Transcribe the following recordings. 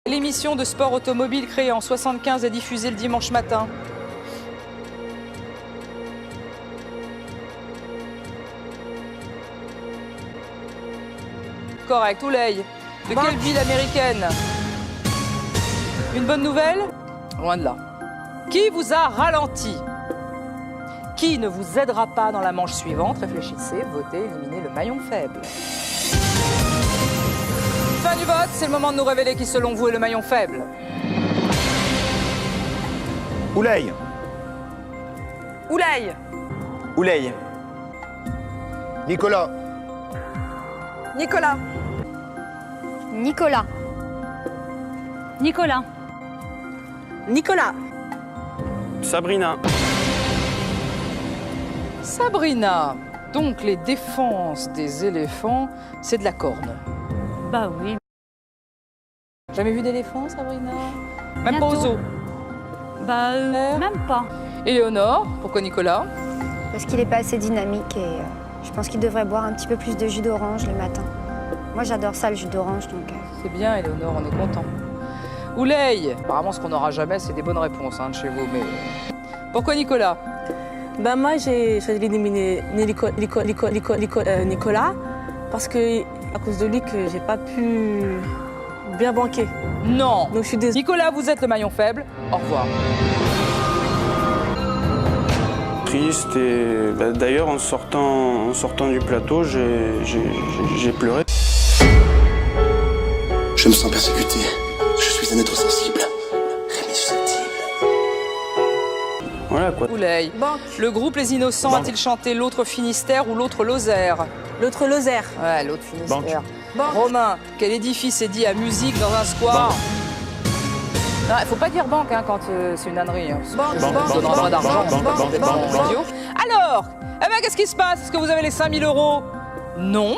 L'émission de sport automobile créée en 75 est diffusée le dimanche matin. Correct. Ouley. De quelle ville américaine? Une bonne nouvelle? Loin de là. Qui vous a ralenti? Qui ne vous aidera pas dans la manche suivante? Réfléchissez, votez, éliminez le maillon faible. Fin du vote, c'est le moment de nous révéler qui, selon vous, est le maillon faible. Ouley. Ouley. Ouley. Nicolas. Nicolas. Nicolas. Nicolas. Nicolas. Sabrina. Sabrina. Donc, les défenses des éléphants, c'est de la corne. Bah oui. Jamais vu d'éléphant, Sabrina? Même pas Bientôt. au zoo. Bah même pas. Éléonore, pourquoi Nicolas? Parce qu'il n'est pas assez dynamique et je pense qu'il devrait boire un petit peu plus de jus d'orange le matin. Moi, j'adore ça, le jus d'orange, donc... C'est bien, Éléonore, on est content. Ouley. Apparemment, ce qu'on n'aura jamais, c'est des bonnes réponses de chez vous, mais... Pourquoi Nicolas? Ben moi, j'ai choisi d'éliminer Nicolas parce que à cause de lui que j'ai pas pu bien banquer. Non. Donc je suis désolée. Nicolas, vous êtes le maillon faible. Au revoir. Triste et d'ailleurs en sortant du plateau, j'ai pleuré. Je me sens persécuté. Je suis un être sensible. Rémi susceptible. Voilà quoi. Ouley. Banque. Le groupe Les Innocents a-t-il chanté l'autre Finistère ou l'autre Lozère? L'autre Lozère. Ouais, l'autre Finistère. Banque. Romain, quel édifice est dit à musique dans un square? Non, il faut pas dire banque quand c'est une ânerie. Banque. Ça donnera pas d'argent. Idiot. Alors, eh ben, qu'est-ce qui se passe? Est-ce que vous avez les 5 000 €? Non.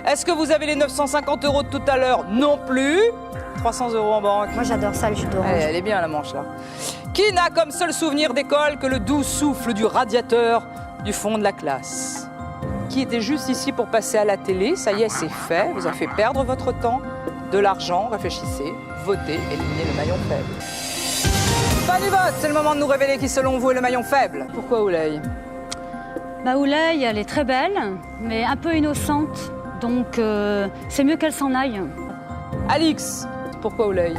Est-ce que vous avez les 950 € de tout à l'heure? Non plus. 300 € en banque. Moi, j'adore ça, le jus d'orange. Elle est bien la manche là. Qui n'a comme seul souvenir d'école que le doux souffle du radiateur du fond de la classe? Qui était juste ici pour passer à la télé? Ça y est, c'est fait. Vous avez fait perdre votre temps, de l'argent. Réfléchissez, votez, éliminez le maillon faible. Fin du vote, c'est le moment de nous révéler qui, selon vous, est le maillon faible. Pourquoi Ouley? Bah Ouley, elle est très belle, mais un peu innocente. Donc c'est mieux qu'elle s'en aille. Alix, pourquoi Ouley?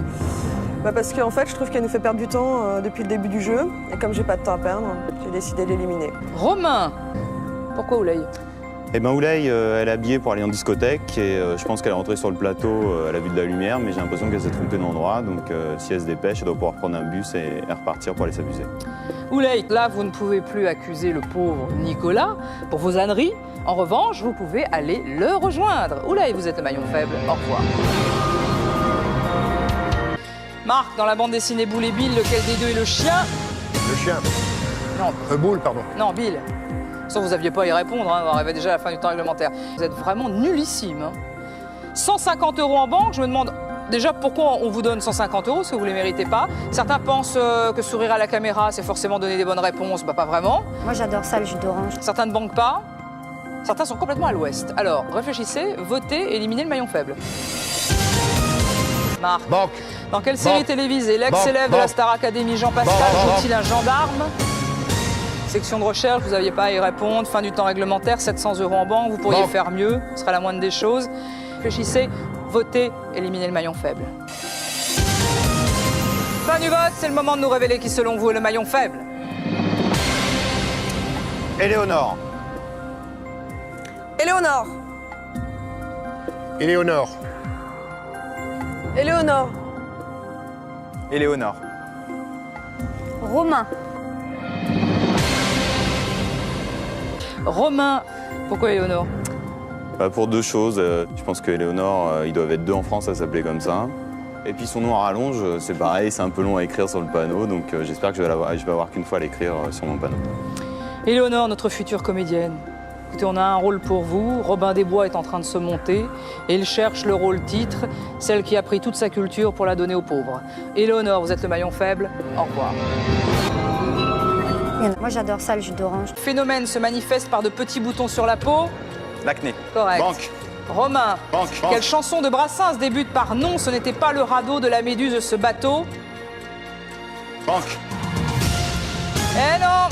Bah parce qu'en fait, je trouve qu'elle nous fait perdre du temps depuis le début du jeu. Et comme j'ai pas de temps à perdre, j'ai décidé de l'éliminer. Romain, pourquoi Ouley? Eh ben Ouley, elle est habillée pour aller en discothèque et je pense qu'elle est rentrée sur le plateau à la vue de la lumière, mais j'ai l'impression qu'elle s'est trompée d'endroit, donc si elle se dépêche, elle doit pouvoir prendre un bus et repartir pour aller s'amuser. Ouley, là, vous ne pouvez plus accuser le pauvre Nicolas pour vos âneries. En revanche, vous pouvez aller le rejoindre. Ouley, vous êtes le maillon faible. Au revoir. Marc, dans la bande dessinée Boule et Bill, lequel des deux est le chien? Le chien. Non, Boule, pardon. non, Bill. Sauf que vous n'aviez pas à y répondre, on arrivait déjà à la fin du temps réglementaire. Vous êtes vraiment nullissime. 150 € en banque, je me demande déjà pourquoi on vous donne 150 €, parce que vous ne les méritez pas. Certains pensent que sourire à la caméra, c'est forcément donner des bonnes réponses. Bah, pas vraiment. Moi, j'adore ça, le jus d'orange. Certains ne banquent pas. Certains sont complètement à l'ouest. Alors, réfléchissez, votez, éliminez le maillon faible. Marc, Banque. dans quelle série Banque. télévisée l'ex-élève de la Banque. Star Academy Jean-Pascal Banque. joue-t-il un gendarme? Section de recherche, vous n'aviez pas à y répondre. Fin du temps réglementaire, 700 € en banque. Vous pourriez Banque. faire mieux, ce sera la moindre des choses. Réfléchissez, votez, éliminez le maillon faible. Fin du vote, c'est le moment de nous révéler qui, selon vous, est le maillon faible. Éléonore. Éléonore. Éléonore. Éléonore. Éléonore. Romain. Romain, pourquoi Éléonore? Pour deux choses, je pense qu'Éléonore, ils doivent être deux en France à s'appeler comme ça. Et puis son nom à rallonge, c'est pareil, c'est un peu long à écrire sur le panneau, donc j'espère que je vais avoir qu'une fois à l'écrire sur mon panneau. Éléonore, notre future comédienne. Écoutez, on a un rôle pour vous. Robin des Bois est en train de se monter et il cherche le rôle titre, celle qui a pris toute sa culture pour la donner aux pauvres. Éléonore, vous êtes le maillon faible. Au revoir. Moi, j'adore ça, le jus d'orange. Le phénomène se manifeste par de petits boutons sur la peau. L'acné. Correct. Banque. Romain, Banque. quelle chanson de Brassens débute par non, ce n'était pas le radeau de la méduse de ce bateau? Banque. Eh non!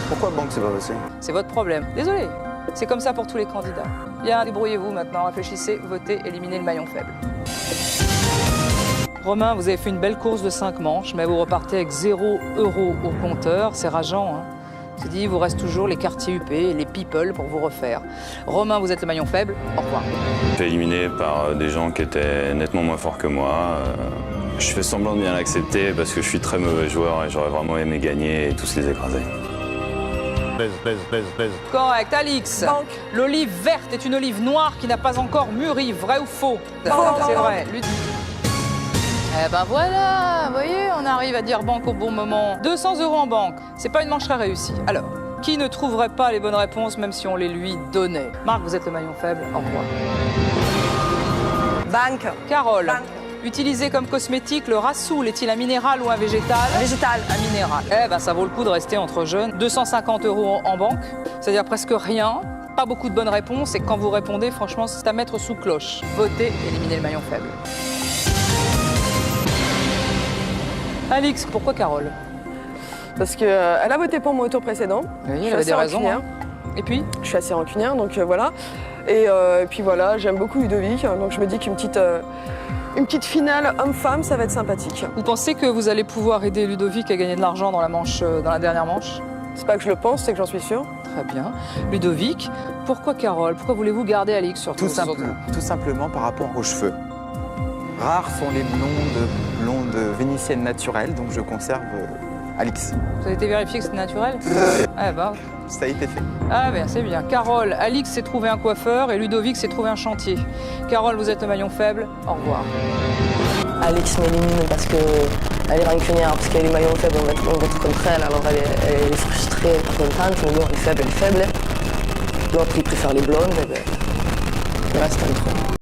Pourquoi banque c'est pas passé? C'est votre problème. Désolé. C'est comme ça pour tous les candidats. Bien, débrouillez-vous maintenant, réfléchissez, votez, éliminez le maillon faible. Romain, vous avez fait une belle course de 5 manches, mais vous repartez avec 0 € au compteur. C'est rageant, hein? Je dis, il vous reste toujours les quartiers UP et les people pour vous refaire. Romain, vous êtes le maillon faible. Au revoir. J'ai été éliminé par des gens qui étaient nettement moins forts que moi. Je fais semblant de bien l'accepter parce que je suis très mauvais joueur et j'aurais vraiment aimé gagner et tous les écraser. Correct, Alix. Banque. L'olive verte est une olive noire qui n'a pas encore mûri. Vrai ou faux? Banque. C'est vrai. Eh ben voilà, vous voyez, on arrive à dire banque au bon moment. 200 € en banque, c'est pas une manche très réussie. Alors, qui ne trouverait pas les bonnes réponses même si on les lui donnait? Marc, vous êtes le maillon faible, au revoir. Banque. Carole, Banque. utilisé comme cosmétique, le rassoul est-il un minéral ou un végétal? Végétal. Un minéral. Eh ben ça vaut le coup de rester entre jeunes. 250 € en banque, c'est-à-dire presque rien. Pas beaucoup de bonnes réponses et quand vous répondez, franchement, c'est à mettre sous cloche. Votez, éliminez le maillon faible. Alix, pourquoi Carole? Parce qu'elle a voté pour moi au tour précédent. Oui, Je suis elle avait assez des raisons. rancunière. Hein. Et puis? Je suis assez rancunière, donc voilà. Et puis voilà, j'aime beaucoup Ludovic, donc je me dis qu'une petite finale homme-femme, ça va être sympathique. Vous pensez que vous allez pouvoir aider Ludovic à gagner de l'argent dans la dernière manche? C'est pas que je le pense, c'est que j'en suis sûre. Très bien. Ludovic, pourquoi Carole? Pourquoi voulez-vous garder Alix surtout? Tout simplement par rapport aux cheveux. Rares sont les blondes vénitiennes naturelles, donc je conserve Alix. Vous avez été vérifié que c'était naturel? Ah bah. Ça a été fait. Ah bien, c'est bien. Carole, Alix s'est trouvé un coiffeur et Ludovic s'est trouvé un chantier. Carole, vous êtes le maillon faible. Au revoir. Alex m'élimine parce qu'elle est rancunière, parce qu'elle est maillon faible, on va être contre elle, alors elle est frustrée, elle est pas contente, mais bon, elle est faible. L'autre, il préfère les blondes, et ben, il reste entre eux.